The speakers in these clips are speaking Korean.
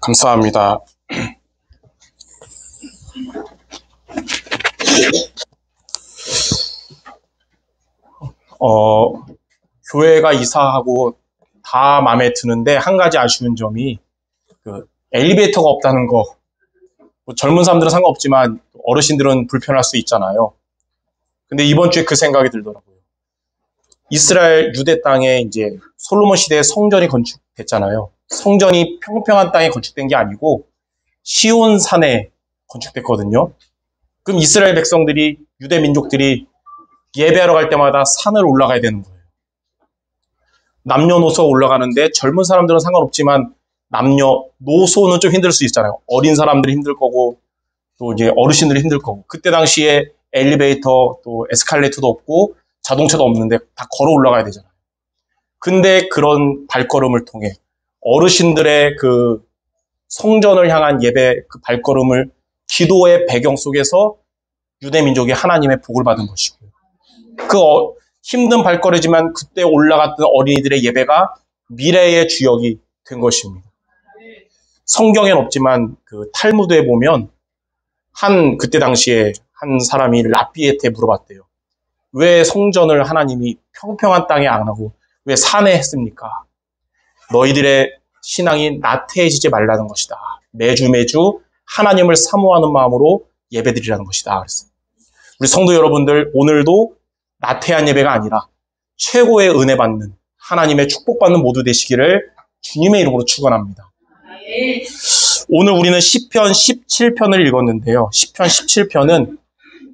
감사합니다. 교회가 이사하고 다 마음에 드는데 한 가지 아쉬운 점이 엘리베이터가 없다는 거. 뭐 젊은 사람들은 상관없지만 어르신들은 불편할 수 있잖아요. 근데 이번 주에 그 생각이 들더라고요. 이스라엘 유대 땅에 이제 솔로몬 시대에 성전이 건축됐잖아요. 성전이 평평한 땅에 건축된 게 아니고 시온 산에 건축됐거든요. 그럼 이스라엘 백성들이, 유대 민족들이 예배하러 갈 때마다 산을 올라가야 되는 거예요. 남녀노소 올라가는데 젊은 사람들은 상관없지만 남녀노소는 좀 힘들 수 있잖아요. 어린 사람들이 힘들 거고 또 이제 어르신들이 힘들 거고. 그때 당시에 엘리베이터 또 에스컬레이터도 없고 자동차도 없는데 다 걸어 올라가야 되잖아요. 근데 그런 발걸음을 통해 어르신들의 그 성전을 향한 예배 그 발걸음을 기도의 배경 속에서 유대 민족이 하나님의 복을 받은 것이고요. 그 힘든 발걸음이지만 그때 올라갔던 어린이들의 예배가 미래의 주역이 된 것입니다. 성경엔 없지만 그 탈무드에 보면 그때 당시에 한 사람이 랍비에테 물어봤대요. 왜 성전을 하나님이 평평한 땅에 안 하고 왜 산에 했습니까? 너희들의 신앙이 나태해지지 말라는 것이다. 매주 하나님을 사모하는 마음으로 예배드리라는 것이다. 그랬어요. 우리 성도 여러분들 오늘도 나태한 예배가 아니라 최고의 은혜 받는 하나님의 축복받는 모두 되시기를 주님의 이름으로 축원합니다. 오늘 우리는 시편 17편을 읽었는데요. 시편 17편은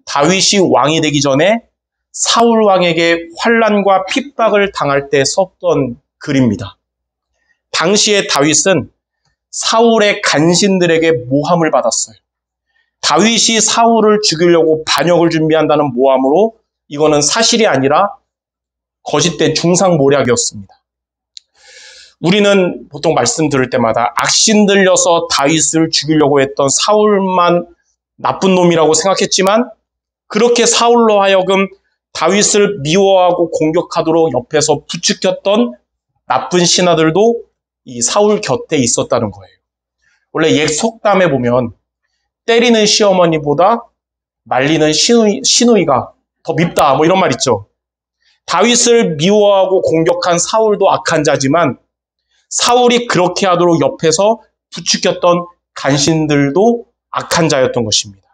다윗이 왕이 되기 전에 사울 왕에게 환난과 핍박을 당할 때 썼던 글입니다. 당시에 다윗은 사울의 간신들에게 모함을 받았어요. 다윗이 사울을 죽이려고 반역을 준비한다는 모함으로 이거는 사실이 아니라 거짓된 중상모략이었습니다. 우리는 보통 말씀 들을 때마다 악신 들려서 다윗을 죽이려고 했던 사울만 나쁜 놈이라고 생각했지만 그렇게 사울로 하여금 다윗을 미워하고 공격하도록 옆에서 부추겼던 나쁜 신하들도 이 사울 곁에 있었다는 거예요. 원래 옛 속담에 보면 때리는 시어머니보다 말리는 시누이가 더 밉다 뭐 이런 말 있죠. 다윗을 미워하고 공격한 사울도 악한 자지만 사울이 그렇게 하도록 옆에서 부추겼던 간신들도 악한 자였던 것입니다.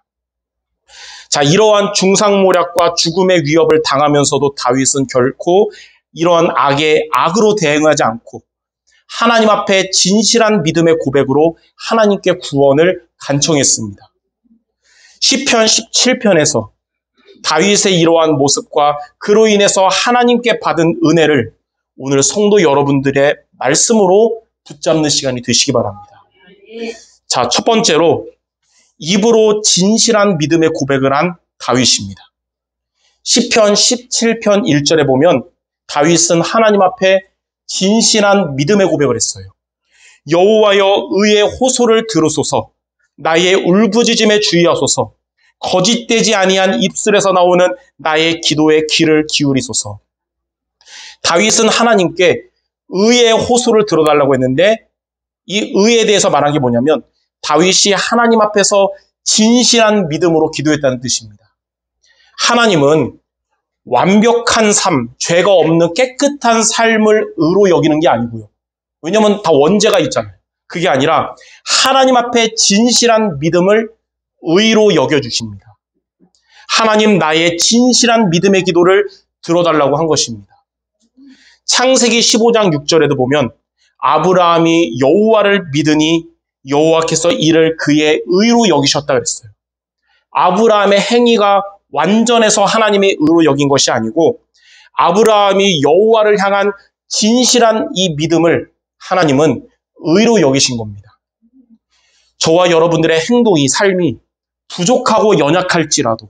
자, 이러한 중상모략과 죽음의 위협을 당하면서도 다윗은 결코 이러한 악으로 대응하지 않고 하나님 앞에 진실한 믿음의 고백으로 하나님께 구원을 간청했습니다. 시편 17편에서 다윗의 이러한 모습과 그로 인해서 하나님께 받은 은혜를 오늘 성도 여러분들의 말씀으로 붙잡는 시간이 되시기 바랍니다. 자, 첫 번째로 입으로 진실한 믿음의 고백을 한 다윗입니다. 시편 17편 1절에 보면 다윗은 하나님 앞에 진실한 믿음의 고백을 했어요. 여호와여 의의 호소를 들으소서 나의 울부짖음에 주의하소서 거짓되지 아니한 입술에서 나오는 나의 기도에 귀를 기울이소서. 다윗은 하나님께 의의 호소를 들어달라고 했는데 이 의에 대해서 말한 게 뭐냐면 다윗이 하나님 앞에서 진실한 믿음으로 기도했다는 뜻입니다. 하나님은 완벽한 삶, 죄가 없는 깨끗한 삶을 의로 여기는 게 아니고요. 왜냐하면 다 원죄가 있잖아요. 그게 아니라 하나님 앞에 진실한 믿음을 의로 여겨주십니다. 하나님 나의 진실한 믿음의 기도를 들어달라고 한 것입니다. 창세기 15장 6절에도 보면 아브라함이 여호와를 믿으니 여호와께서 이를 그의 의로 여기셨다 그랬어요. 아브라함의 행위가 완전해서 하나님의 의로 여긴 것이 아니고 아브라함이 여호와를 향한 진실한 이 믿음을 하나님은 의로 여기신 겁니다. 저와 여러분들의 행동이 삶이 부족하고 연약할지라도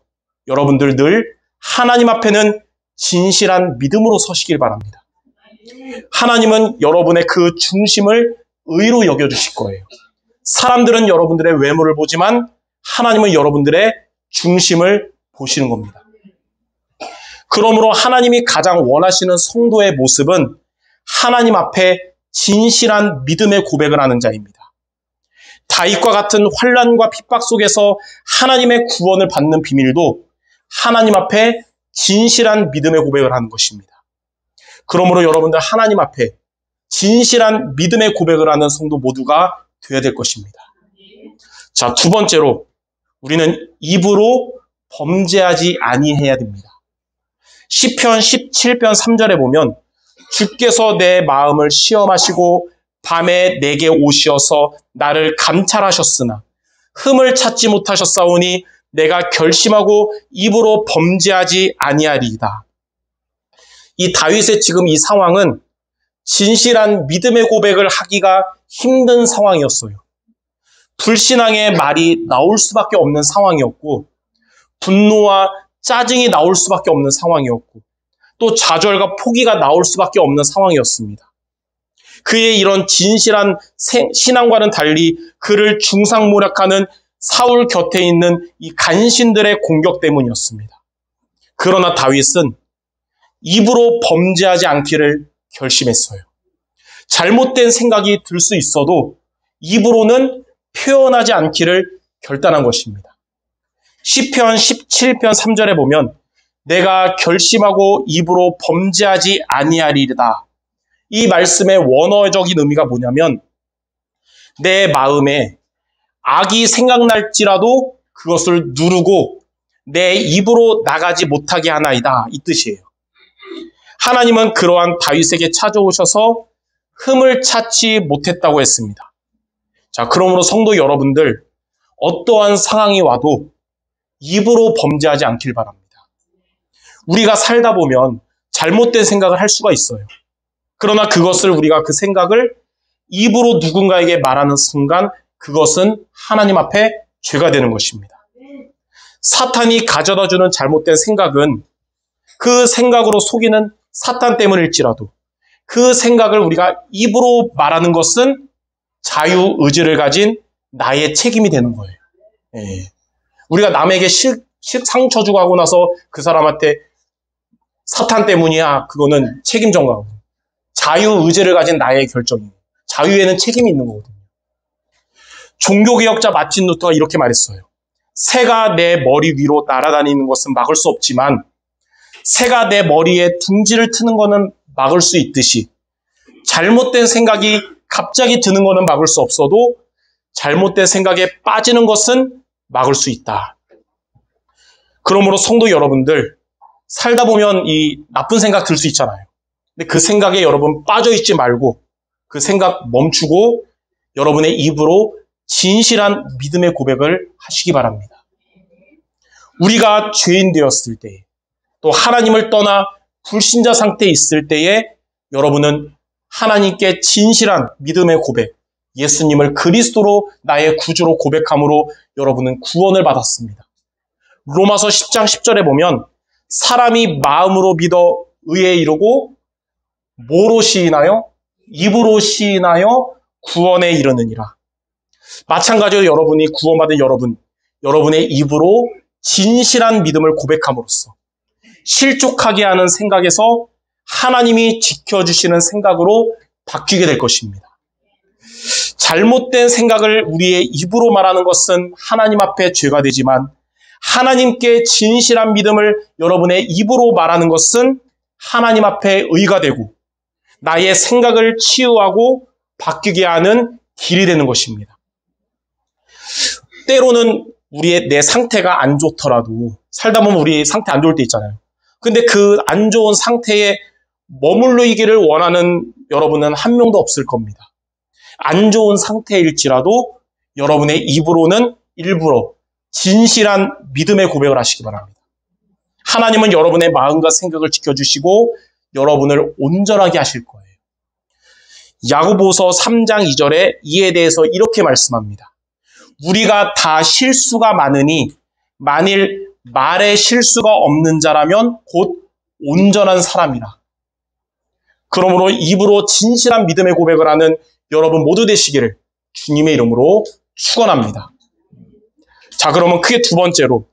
여러분들 늘 하나님 앞에는 진실한 믿음으로 서시길 바랍니다. 하나님은 여러분의 그 중심을 의로 여겨주실 거예요. 사람들은 여러분들의 외모를 보지만 하나님은 여러분들의 중심을 보시는 겁니다. 그러므로 하나님이 가장 원하시는 성도의 모습은 하나님 앞에 진실한 믿음의 고백을 하는 자입니다. 다윗과 같은 환난과 핍박 속에서 하나님의 구원을 받는 비밀도 하나님 앞에 진실한 믿음의 고백을 하는 것입니다. 그러므로 여러분들 하나님 앞에 진실한 믿음의 고백을 하는 성도 모두가 되어야 될 것입니다. 자, 두 번째로 우리는 입으로 범죄하지 아니해야 됩니다. 시편 17편 3절에 보면 주께서 내 마음을 시험하시고 밤에 내게 오시어서 나를 감찰하셨으나 흠을 찾지 못하셨사오니 내가 결심하고 입으로 범죄하지 아니하리이다. 이 다윗의 지금 이 상황은 진실한 믿음의 고백을 하기가 힘든 상황이었어요. 불신앙의 말이 나올 수밖에 없는 상황이었고, 분노와 짜증이 나올 수밖에 없는 상황이었고, 또 좌절과 포기가 나올 수밖에 없는 상황이었습니다. 그의 이런 진실한 신앙과는 달리 그를 중상모략하는 사울 곁에 있는 이 간신들의 공격 때문이었습니다. 그러나 다윗은 입으로 범죄하지 않기를 결심했어요. 잘못된 생각이 들 수 있어도 입으로는 표현하지 않기를 결단한 것입니다. 시편 17편 3절에 보면 내가 결심하고 입으로 범죄하지 아니하리이다. 이 말씀의 원어적인 의미가 뭐냐면 내 마음에 악이 생각날지라도 그것을 누르고 내 입으로 나가지 못하게 하나이다. 이 뜻이에요. 하나님은 그러한 다윗에게 찾아오셔서 흠을 찾지 못했다고 했습니다. 자, 그러므로 성도 여러분들, 어떠한 상황이 와도 입으로 범죄하지 않길 바랍니다. 우리가 살다 보면 잘못된 생각을 할 수가 있어요. 그러나 그것을 우리가 그 생각을 입으로 누군가에게 말하는 순간 그것은 하나님 앞에 죄가 되는 것입니다. 사탄이 가져다주는 잘못된 생각은 그 생각으로 속이는 사탄 때문일지라도 그 생각을 우리가 입으로 말하는 것은 자유의지를 가진 나의 책임이 되는 거예요. 예. 우리가 남에게 상처 주고 하고 나서 그 사람한테 사탄 때문이야. 그거는 책임 전가고. 자유의지를 가진 나의 결정이에요. 자유에는 책임이 있는 거거든요. 종교개혁자 마틴 루터가 이렇게 말했어요. 새가 내 머리 위로 날아다니는 것은 막을 수 없지만 새가 내 머리에 둥지를 트는 것은 막을 수 있듯이 잘못된 생각이 갑자기 드는 것은 막을 수 없어도 잘못된 생각에 빠지는 것은 막을 수 있다. 그러므로 성도 여러분들, 살다 보면 이 나쁜 생각 들 수 있잖아요. 근데 그 생각에 여러분 빠져있지 말고 그 생각 멈추고 여러분의 입으로 진실한 믿음의 고백을 하시기 바랍니다. 우리가 죄인 되었을 때, 또 하나님을 떠나 불신자 상태에 있을 때에 여러분은 하나님께 진실한 믿음의 고백, 예수님을 그리스도로 나의 구주로 고백함으로 여러분은 구원을 받았습니다. 로마서 10장 10절에 보면 사람이 마음으로 믿어 의에 이르고 뭐로 시인하여? 입으로 시인하여 구원에 이르느니라. 마찬가지로 여러분이 구원받은 여러분의 입으로 진실한 믿음을 고백함으로써 실족하게 하는 생각에서 하나님이 지켜주시는 생각으로 바뀌게 될 것입니다. 잘못된 생각을 우리의 입으로 말하는 것은 하나님 앞에 죄가 되지만 하나님께 진실한 믿음을 여러분의 입으로 말하는 것은 하나님 앞에 의가 되고 나의 생각을 치유하고 바뀌게 하는 길이 되는 것입니다. 때로는 내 상태가 안 좋더라도 살다 보면 우리 상태 안 좋을 때 있잖아요. 근데 그 안 좋은 상태에 머물러 있기를 원하는 여러분은 한 명도 없을 겁니다. 안 좋은 상태일지라도 여러분의 입으로는 일부러 진실한 믿음의 고백을 하시기 바랍니다. 하나님은 여러분의 마음과 생각을 지켜주시고 여러분을 온전하게 하실 거예요. 야고보서 3장 2절에 이에 대해서 이렇게 말씀합니다. 우리가 다 실수가 많으니 만일 말에 실수가 없는 자라면 곧 온전한 사람이라. 그러므로 입으로 진실한 믿음의 고백을 하는 여러분 모두 되시기를 주님의 이름으로 축원합니다. 자, 그러면 크게 두 번째로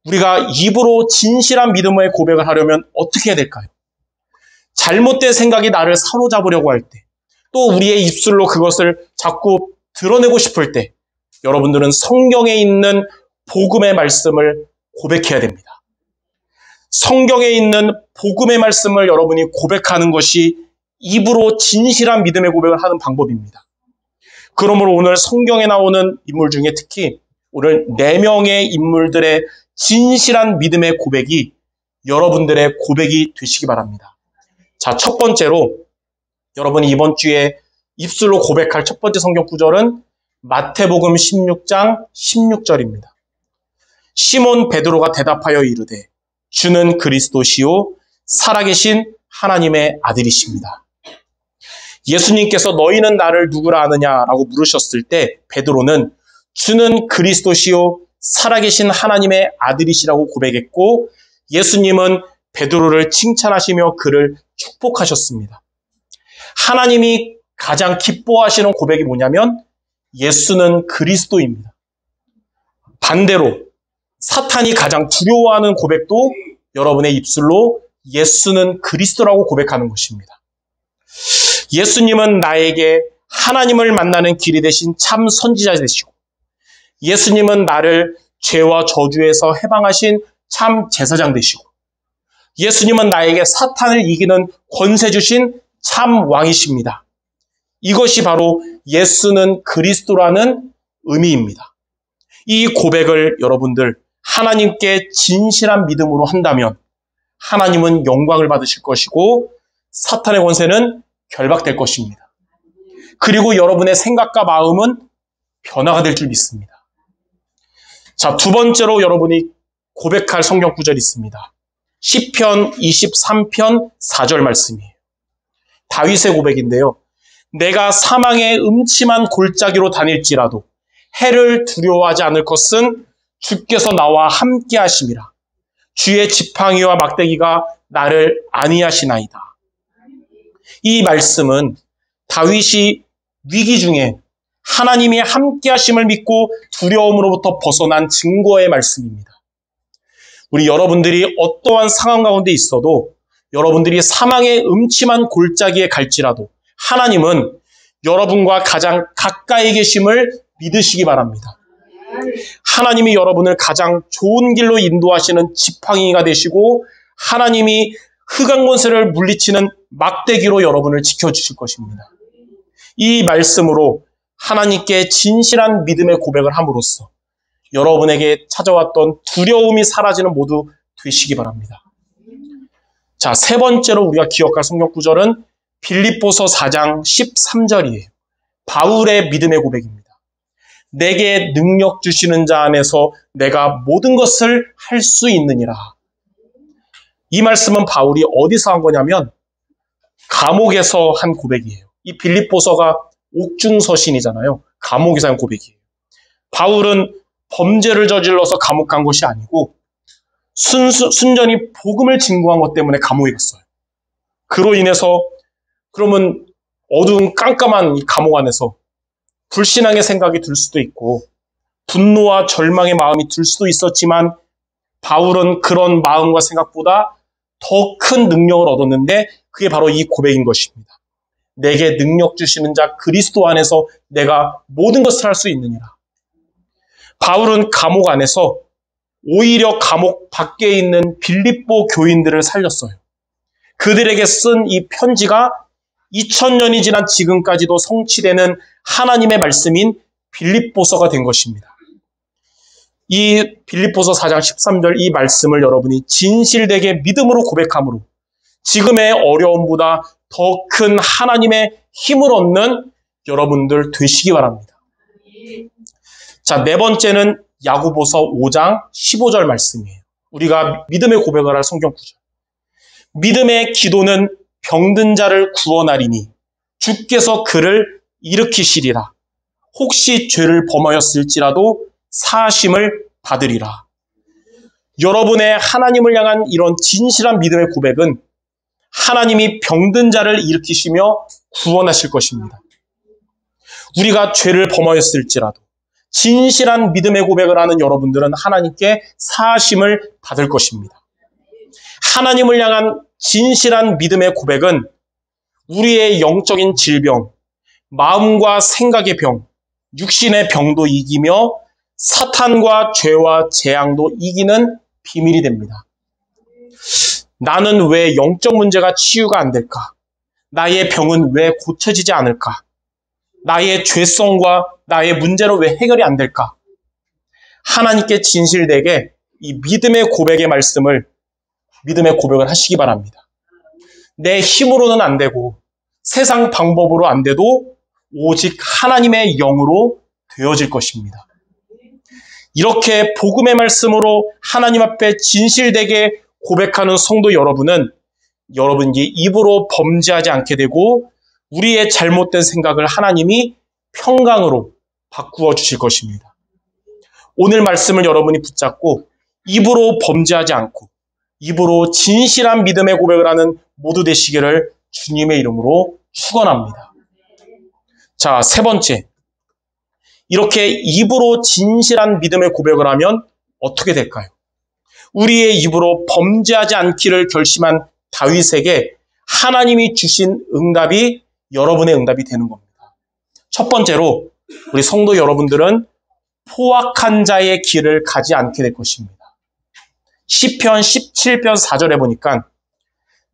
우리가 입으로 진실한 믿음의 고백을 하려면 어떻게 해야 될까요? 잘못된 생각이 나를 사로잡으려고 할 때, 또 우리의 입술로 그것을 자꾸 드러내고 싶을 때 여러분들은 성경에 있는 복음의 말씀을 고백해야 됩니다. 성경에 있는 복음의 말씀을 여러분이 고백하는 것이 입으로 진실한 믿음의 고백을 하는 방법입니다. 그러므로 오늘 성경에 나오는 인물 중에 특히 오늘 4명의 인물들의 진실한 믿음의 고백이 여러분들의 고백이 되시기 바랍니다. 자, 첫 번째로 여러분이 이번 주에 입술로 고백할 첫 번째 성경 구절은 마태복음 16장 16절입니다. 시몬 베드로가 대답하여 이르되 주는 그리스도시요 살아계신 하나님의 아들이십니다. 예수님께서 너희는 나를 누구라 하느냐라고 물으셨을 때 베드로는 주는 그리스도시요 살아계신 하나님의 아들이시라고 고백했고 예수님은 베드로를 칭찬하시며 그를 축복하셨습니다. 하나님이 가장 기뻐하시는 고백이 뭐냐면 예수는 그리스도입니다. 반대로 사탄이 가장 두려워하는 고백도 여러분의 입술로 예수는 그리스도라고 고백하는 것입니다. 예수님은 나에게 하나님을 만나는 길이 되신 참 선지자 되시고 예수님은 나를 죄와 저주에서 해방하신 참 제사장 되시고 예수님은 나에게 사탄을 이기는 권세 주신 참 왕이십니다. 이것이 바로 예수는 그리스도라는 의미입니다. 이 고백을 여러분들 하나님께 진실한 믿음으로 한다면 하나님은 영광을 받으실 것이고 사탄의 권세는 결박될 것입니다. 그리고 여러분의 생각과 마음은 변화가 될 줄 믿습니다. 자, 두 번째로 여러분이 고백할 성경 구절이 있습니다. 시편 23편 4절 말씀이에요. 다윗의 고백인데요. 내가 사망의 음침한 골짜기로 다닐지라도 해를 두려워하지 않을 것은 주께서 나와 함께 하심이라. 주의 지팡이와 막대기가 나를 안위하시나이다. 이 말씀은 다윗이 위기 중에 하나님이 함께 하심을 믿고 두려움으로부터 벗어난 증거의 말씀입니다. 우리 여러분들이 어떠한 상황 가운데 있어도 여러분들이 사망의 음침한 골짜기에 갈지라도 하나님은 여러분과 가장 가까이 계심을 믿으시기 바랍니다. 하나님이 여러분을 가장 좋은 길로 인도하시는 지팡이가 되시고 하나님이 흑암 권세를 물리치는 막대기로 여러분을 지켜주실 것입니다. 이 말씀으로 하나님께 진실한 믿음의 고백을 함으로써 여러분에게 찾아왔던 두려움이 사라지는 모두 되시기 바랍니다. 자, 세 번째로 우리가 기억할 성경 구절은 빌립보서 4장 13절이에요. 바울의 믿음의 고백입니다. 내게 능력 주시는 자 안에서 내가 모든 것을 할 수 있느니라. 이 말씀은 바울이 어디서 한 거냐면 감옥에서 한 고백이에요. 이 빌립보서가 옥중서신이잖아요. 감옥에서 한 고백이에요. 바울은 범죄를 저질러서 감옥 간 것이 아니고 순전히 복음을 증거한 것 때문에 감옥에 갔어요. 그로 인해서 그러면 어두운 깜깜한 이 감옥 안에서 불신앙의 생각이 들 수도 있고 분노와 절망의 마음이 들 수도 있었지만 바울은 그런 마음과 생각보다 더 큰 능력을 얻었는데 그게 바로 이 고백인 것입니다. 내게 능력 주시는 자 그리스도 안에서 내가 모든 것을 할 수 있느니라. 바울은 감옥 안에서 오히려 감옥 밖에 있는 빌립보 교인들을 살렸어요. 그들에게 쓴 이 편지가 2000년이 지난 지금까지도 성취되는 하나님의 말씀인 빌립보서가 된 것입니다. 이 빌립보서 4장 13절 이 말씀을 여러분이 진실되게 믿음으로 고백함으로 지금의 어려움보다 더 큰 하나님의 힘을 얻는 여러분들 되시기 바랍니다. 자, 네 번째는 야고보서 5장 15절 말씀이에요. 우리가 믿음의 고백을 할 성경 구절. 믿음의 기도는 병든 자를 구원하리니 주께서 그를 일으키시리라. 혹시 죄를 범하였을지라도 사하심을 받으리라. 여러분의 하나님을 향한 이런 진실한 믿음의 고백은 하나님이 병든 자를 일으키시며 구원하실 것입니다. 우리가 죄를 범하였을지라도 진실한 믿음의 고백을 하는 여러분들은 하나님께 사하심을 받을 것입니다. 하나님을 향한 진실한 믿음의 고백은 우리의 영적인 질병, 마음과 생각의 병, 육신의 병도 이기며 사탄과 죄와 재앙도 이기는 비밀이 됩니다. 나는 왜 영적 문제가 치유가 안 될까? 나의 병은 왜 고쳐지지 않을까? 나의 죄성과 나의 문제는 왜 해결이 안 될까? 하나님께 진실되게 이 믿음의 고백을 하시기 바랍니다. 내 힘으로는 안 되고 세상 방법으로 안 돼도 오직 하나님의 영으로 되어질 것입니다. 이렇게 복음의 말씀으로 하나님 앞에 진실되게 고백하는 성도 여러분은 여러분이 입으로 범죄하지 않게 되고 우리의 잘못된 생각을 하나님이 평강으로 바꾸어 주실 것입니다. 오늘 말씀을 여러분이 붙잡고 입으로 범죄하지 않고 입으로 진실한 믿음의 고백을 하는 모두 되시기를 주님의 이름으로 축원합니다. 자, 세 번째. 이렇게 입으로 진실한 믿음의 고백을 하면 어떻게 될까요? 우리의 입으로 범죄하지 않기를 결심한 다윗에게 하나님이 주신 응답이 여러분의 응답이 되는 겁니다. 첫 번째로 우리 성도 여러분들은 포악한 자의 길을 가지 않게 될 것입니다. 시편 17편 4절에 보니까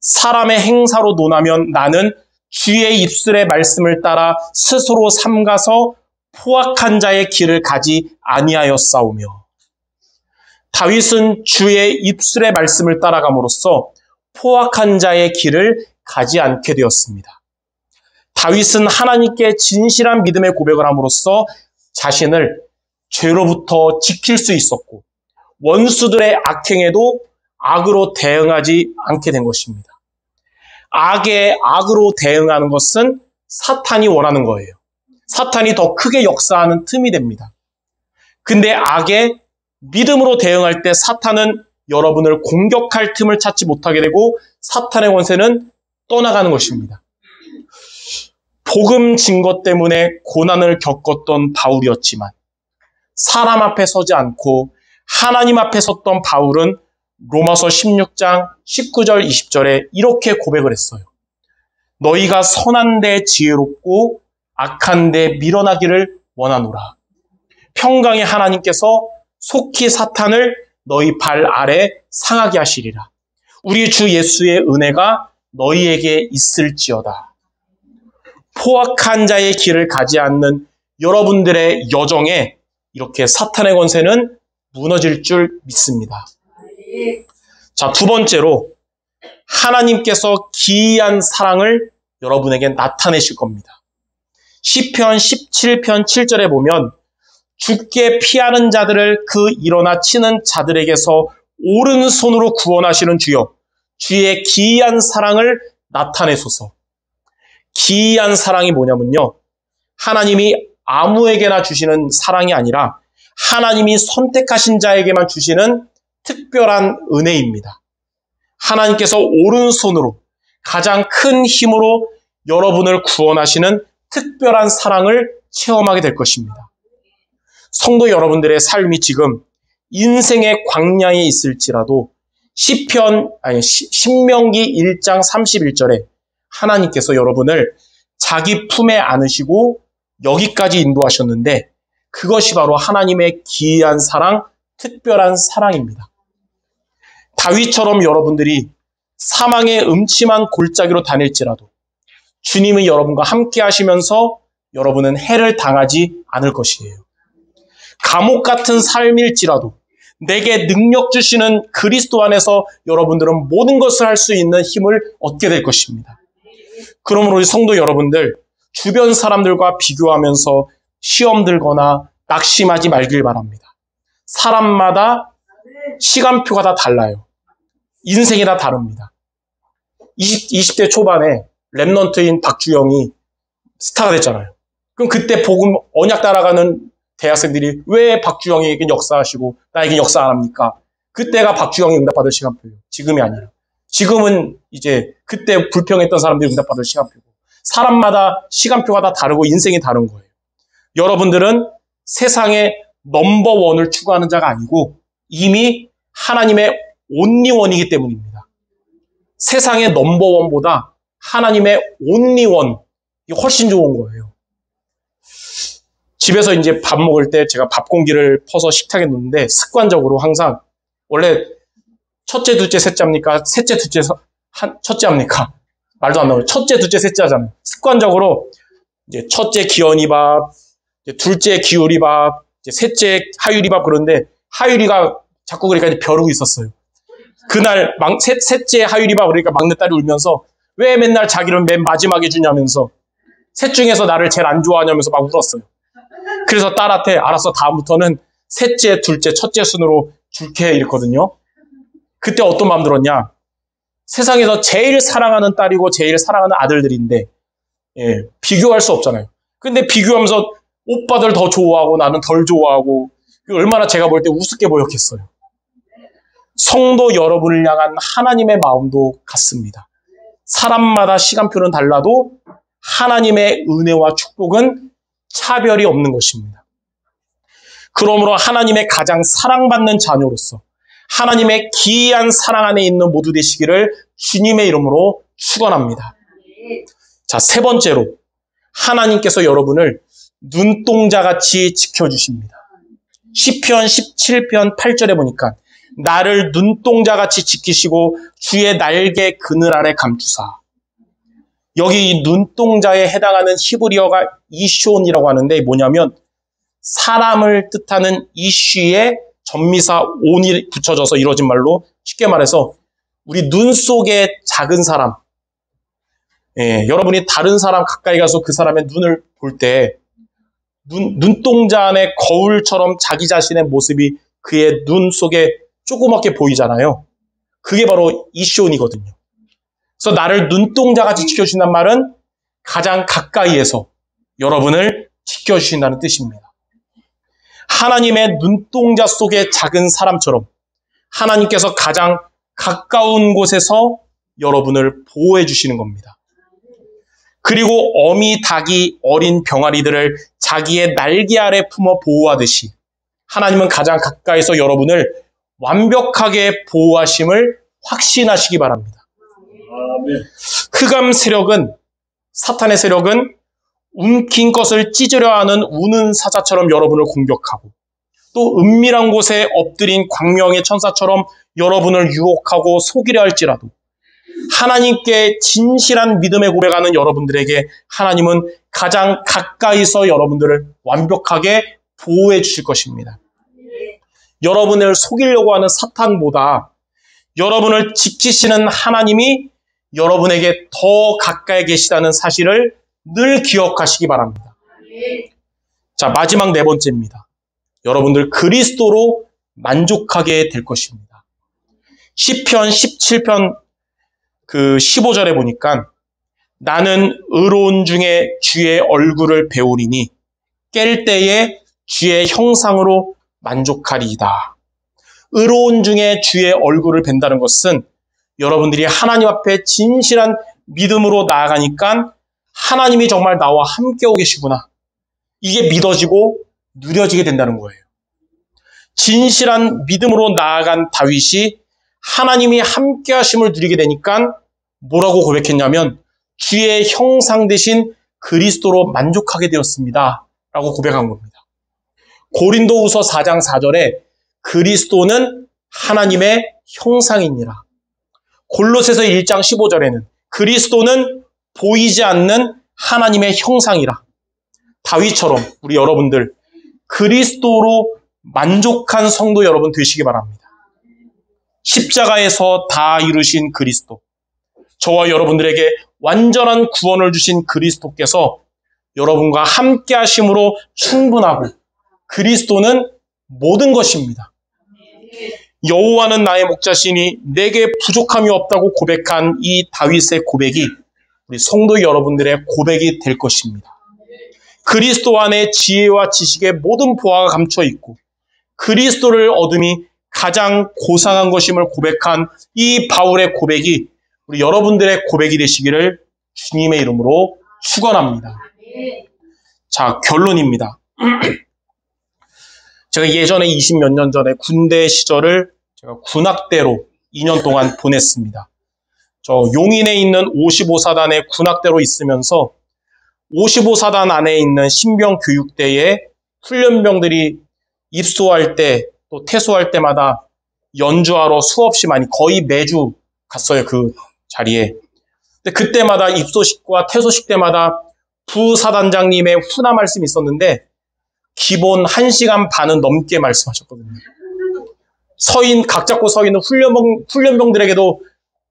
사람의 행사로 논하면 나는 주의 입술의 말씀을 따라 스스로 삼가서 포악한 자의 길을 가지 아니하였사오며. 다윗은 주의 입술의 말씀을 따라감으로써 포악한 자의 길을 가지 않게 되었습니다. 다윗은 하나님께 진실한 믿음의 고백을 함으로써 자신을 죄로부터 지킬 수 있었고 원수들의 악행에도 악으로 대응하지 않게 된 것입니다. 악에 악으로 대응하는 것은 사탄이 원하는 거예요. 사탄이 더 크게 역사하는 틈이 됩니다. 근데 악에 믿음으로 대응할 때 사탄은 여러분을 공격할 틈을 찾지 못하게 되고 사탄의 권세는 떠나가는 것입니다. 복음 증거 때문에 고난을 겪었던 바울이었지만 사람 앞에 서지 않고 하나님 앞에 섰던 바울은 로마서 16장 19절 20절에 이렇게 고백을 했어요. 너희가 선한 데 지혜롭고 악한 데 밀어나기를 원하노라. 평강의 하나님께서 속히 사탄을 너희 발 아래 상하게 하시리라. 우리 주 예수의 은혜가 너희에게 있을지어다. 포악한 자의 길을 가지 않는 여러분들의 여정에 이렇게 사탄의 권세는 무너질 줄 믿습니다. 자, 두 번째로 하나님께서 기이한 사랑을 여러분에게 나타내실 겁니다. 시편 17편 7절에 보면 죽게 피하는 자들을 그 일어나 치는 자들에게서 오른손으로 구원하시는 주여, 주의 기이한 사랑을 나타내소서. 기이한 사랑이 뭐냐면요, 하나님이 아무에게나 주시는 사랑이 아니라 하나님이 선택하신 자에게만 주시는 특별한 은혜입니다. 하나님께서 오른손으로 가장 큰 힘으로 여러분을 구원하시는 특별한 사랑을 체험하게 될 것입니다. 성도 여러분들의 삶이 지금 인생의 광야에 있을지라도 신명기 1장 31절에 하나님께서 여러분을 자기 품에 안으시고 여기까지 인도하셨는데 그것이 바로 하나님의 기이한 사랑, 특별한 사랑입니다. 다윗처럼 여러분들이 사망의 음침한 골짜기로 다닐지라도 주님이 여러분과 함께 하시면서 여러분은 해를 당하지 않을 것이에요. 감옥 같은 삶일지라도 내게 능력 주시는 그리스도 안에서 여러분들은 모든 것을 할 수 있는 힘을 얻게 될 것입니다. 그러므로 우리 성도 여러분들, 주변 사람들과 비교하면서 시험 들거나 낙심하지 말길 바랍니다. 사람마다 시간표가 다 달라요. 인생이 다 다릅니다. 20대 초반에 랩넌트인 박주영이 스타가 됐잖아요. 그럼 그때 복음 언약 따라가는 대학생들이 왜 박주영에게 역사하시고 나에게 역사 안 합니까? 그때가 박주영이 응답받을 시간표예요. 지금이 아니라. 지금은 이제 그때 불평했던 사람들이 응답받을 시간표고, 사람마다 시간표가 다 다르고 인생이 다른 거예요. 여러분들은 세상의 넘버원을 추구하는 자가 아니고 이미 하나님의 온리원이기 때문입니다. 세상의 넘버원보다 하나님의 온리원, 이게 훨씬 좋은 거예요. 집에서 이제 밥 먹을 때 제가 밥 공기를 퍼서 식탁에 놓는데 습관적으로 항상 원래 첫째, 둘째, 셋째입니까? 셋째, 둘째, 첫째입니까? 말도 안 나오죠. 첫째, 둘째, 셋째 하잖아요. 습관적으로 이제 첫째 기현이밥, 둘째 기울이밥, 셋째 하율이밥 그런데 하율이가 자꾸 그러니까 벼르고 있었어요. 그날 셋째 하율이밥 그러니까 막내딸이 울면서 왜 맨날 자기를 맨 마지막에 주냐면서 셋 중에서 나를 제일 안 좋아하냐면서 막 울었어요. 그래서 딸한테 알았어 다음부터는 셋째, 둘째, 첫째 순으로 줄게 이랬거든요. 그때 어떤 마음 들었냐? 세상에서 제일 사랑하는 딸이고 제일 사랑하는 아들들인데 비교할 수 없잖아요. 근데 비교하면서 오빠들 더 좋아하고 나는 덜 좋아하고 얼마나 제가 볼 때 우습게 보였겠어요. 성도 여러분을 향한 하나님의 마음도 같습니다. 사람마다 시간표는 달라도 하나님의 은혜와 축복은 차별이 없는 것입니다. 그러므로 하나님의 가장 사랑받는 자녀로서 하나님의 기이한 사랑 안에 있는 모두 되시기를 주님의 이름으로 축원합니다. 자, 세 번째로 하나님께서 여러분을 눈동자같이 지켜주십니다. 시편 17편 8절에 보니까 나를 눈동자같이 지키시고 주의 날개 그늘 아래 감추사. 여기 이 눈동자에 해당하는 히브리어가 이쇼온이라고 하는데 뭐냐면 사람을 뜻하는 이쉬에 전미사 온이 붙여져서 이루어진 말로 쉽게 말해서 우리 눈 속에 작은 사람, 여러분이 다른 사람 가까이 가서 그 사람의 눈을 볼 때 눈동자 안에 거울처럼 자기 자신의 모습이 그의 눈 속에 조그맣게 보이잖아요. 그게 바로 이쇼온이거든요. 그래서 나를 눈동자같이 지켜주신다는 말은 가장 가까이에서 여러분을 지켜주신다는 뜻입니다. 하나님의 눈동자 속의 작은 사람처럼 하나님께서 가장 가까운 곳에서 여러분을 보호해 주시는 겁니다. 그리고 어미 닭이 어린 병아리들을 자기의 날개 아래 품어 보호하듯이 하나님은 가장 가까이서 여러분을 완벽하게 보호하심을 확신하시기 바랍니다. 흑암 세력은 사탄의 세력은 움킨 것을 찢으려 하는 우는 사자처럼 여러분을 공격하고 또 은밀한 곳에 엎드린 광명의 천사처럼 여러분을 유혹하고 속이려 할지라도 하나님께 진실한 믿음의 고백하는 여러분들에게 하나님은 가장 가까이서 여러분들을 완벽하게 보호해 주실 것입니다. 여러분을 속이려고 하는 사탄보다 여러분을 지키시는 하나님이 여러분에게 더 가까이 계시다는 사실을 늘 기억하시기 바랍니다. 자, 마지막 네 번째입니다. 여러분들 그리스도로 만족하게 될 것입니다. 시편 17편 15절에 보니까 나는 의로운 중에 주의 얼굴을 배우리니 깰 때에 주의 형상으로 만족하리이다. 의로운 중에 주의 얼굴을 뵌다는 것은 여러분들이 하나님 앞에 진실한 믿음으로 나아가니까 하나님이 정말 나와 함께 오 계시구나. 이게 믿어지고 누려지게 된다는 거예요. 진실한 믿음으로 나아간 다윗이 하나님이 함께 하심을 누리게 되니까 뭐라고 고백했냐면 주의 형상 대신 그리스도로 만족하게 되었습니다. 라고 고백한 겁니다. 고린도후서 4장 4절에 그리스도는 하나님의 형상이니라. 골로새서 1장 15절에는 그리스도는 보이지 않는 하나님의 형상이라. 다윗처럼 우리 여러분들 그리스도로 만족한 성도 여러분 되시기 바랍니다. 십자가에서 다 이루신 그리스도, 저와 여러분들에게 완전한 구원을 주신 그리스도께서 여러분과 함께 하심으로 충분하고 그리스도는 모든 것입니다. 여호와는 나의 목자시니 내게 부족함이 없다고 고백한 이 다윗의 고백이 우리 성도 여러분들의 고백이 될 것입니다. 그리스도 안에 지혜와 지식의 모든 보화가 감춰 있고 그리스도를 얻음이 가장 고상한 것임을 고백한 이 바울의 고백이 우리 여러분들의 고백이 되시기를 주님의 이름으로 축원합니다. 자, 결론입니다. 제가 예전에 20몇 년 전에 군대 시절을 제가 군악대로 2년 동안 보냈습니다. 저 용인에 있는 55사단의 군악대로 있으면서 55사단 안에 있는 신병교육대에 훈련병들이 입소할 때 또 퇴소할 때마다 연주하러 수없이 많이 거의 매주 갔어요. 그 자리에. 근데 그때마다 입소식과 퇴소식 때마다 부사단장님의 훈화 말씀이 있었는데 기본 1시간 반은 넘게 말씀하셨거든요. 각 잡고 서 있는 훈련병들에게도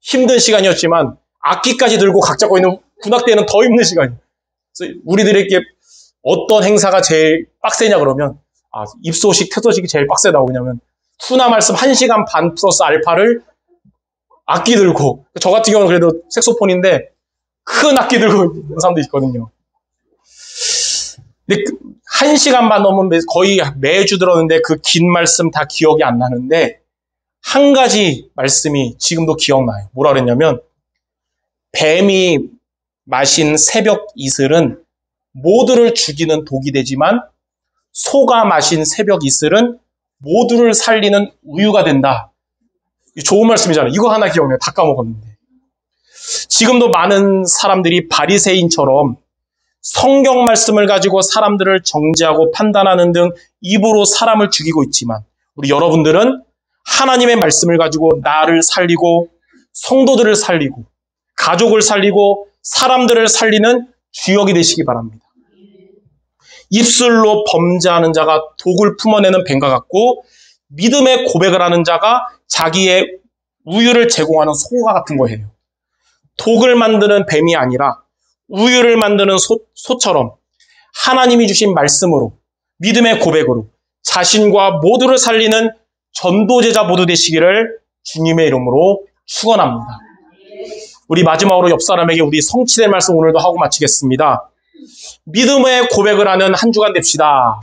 힘든 시간이었지만 악기까지 들고 각 잡고 있는 군악대에는 더 힘든 시간이에요. 그래서 우리들에게 어떤 행사가 제일 빡세냐 그러면 입소식, 퇴소식이 제일 빡세다고. 왜냐면 훈화 말씀 1시간 반 플러스 알파를 악기 들고, 저 같은 경우는 그래도 색소폰인데 큰 악기 들고 있는 사람도 있거든요. 근데 1시간 반 넘으면 거의 매주 들었는데 그 긴 말씀 다 기억이 안 나는데 한 가지 말씀이 지금도 기억나요. 뭐라 그랬냐면 뱀이 마신 새벽 이슬은 모두를 죽이는 독이 되지만 소가 마신 새벽 이슬은 모두를 살리는 우유가 된다. 좋은 말씀이잖아요. 이거 하나 기억나요. 다 까먹었는데. 지금도 많은 사람들이 바리새인처럼 성경 말씀을 가지고 사람들을 정죄하고 판단하는 등 입으로 사람을 죽이고 있지만 우리 여러분들은 하나님의 말씀을 가지고 나를 살리고 성도들을 살리고 가족을 살리고 사람들을 살리는 주역이 되시기 바랍니다. 입술로 범죄하는 자가 독을 품어내는 뱀과 같고 믿음의 고백을 하는 자가 자기의 우유를 제공하는 소가 같은 거예요. 독을 만드는 뱀이 아니라 우유를 만드는 소처럼 하나님이 주신 말씀으로 믿음의 고백으로 자신과 모두를 살리는 전도제자 모두 되시기를 주님의 이름으로 축원합니다. 우리 마지막으로 옆 사람에게 우리 성취될 말씀 오늘도 하고 마치겠습니다. 믿음의 고백을 하는 한 주간 됩시다.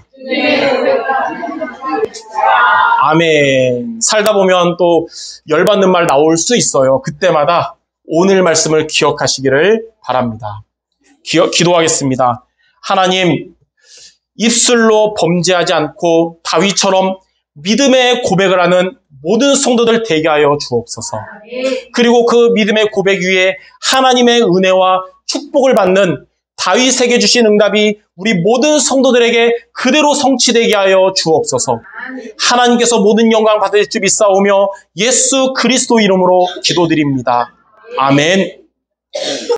아멘. 살다 보면 또 열받는 말 나올 수 있어요. 그때마다 오늘 말씀을 기억하시기를 바랍니다. 기도하겠습니다. 하나님, 입술로 범죄하지 않고 다윗처럼 믿음의 고백을 하는 모든 성도들 되게 하여 주옵소서. 그리고 그 믿음의 고백 위에 하나님의 은혜와 축복을 받는 다윗에게 주신 응답이 우리 모든 성도들에게 그대로 성취되게 하여 주옵소서. 하나님께서 모든 영광 받으실 줄 믿사오며 예수 그리스도 이름으로 기도드립니다. 아멘.